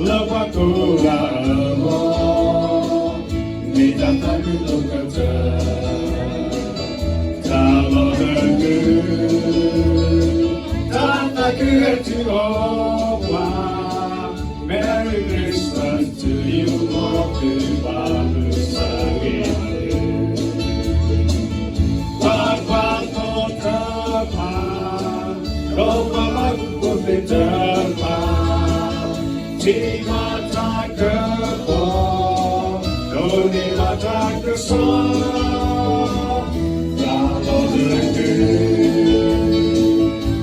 Lepakulah minta takut bekerja. Kalau dengar tak takut Jehovah. Merry Christmas to you, waktu baru sehari. Waktu tepat, roba pun tepat. Di mata kebon, di mata kesal. Kalau dengar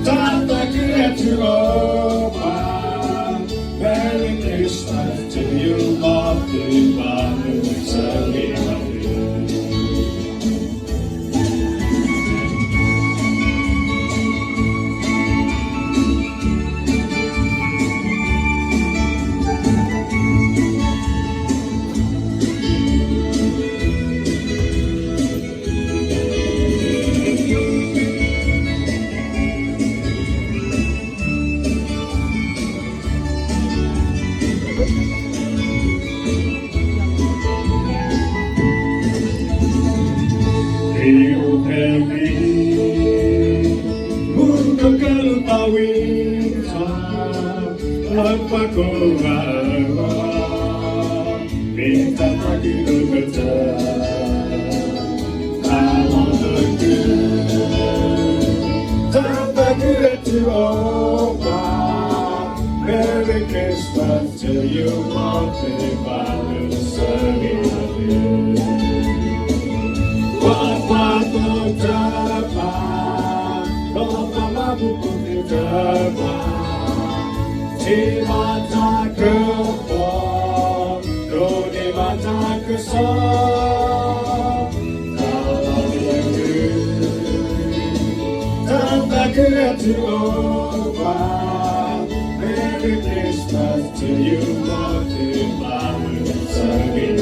tak takut Jehovah. Merry Christmas to you, waktu baru sehari. Hidup ini muka kelupawita lepakulah minta pagi bekerja. Kalau dengar tak takut Jehovah. Merry Christmas to you, waktu baru sehari. Waktu depan, roba mampu pun depan. Di mata kebon, di mata kesal. Kalau dengar tak takut Jehovah. Merry Christmas to you, waktu baru sehari.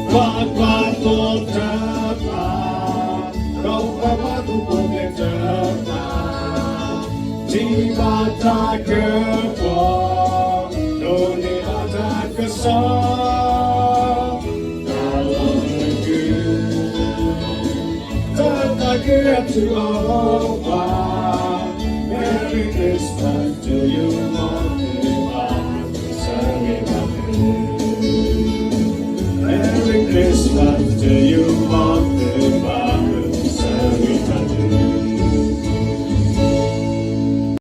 Waktu tepat, roba mampu pun tepat. Di mata kebon, di mata kesal. Kalau dengar tak takut Jehovah. Merry Christmas to you, waktu baru sehari. Merry Christmas to you.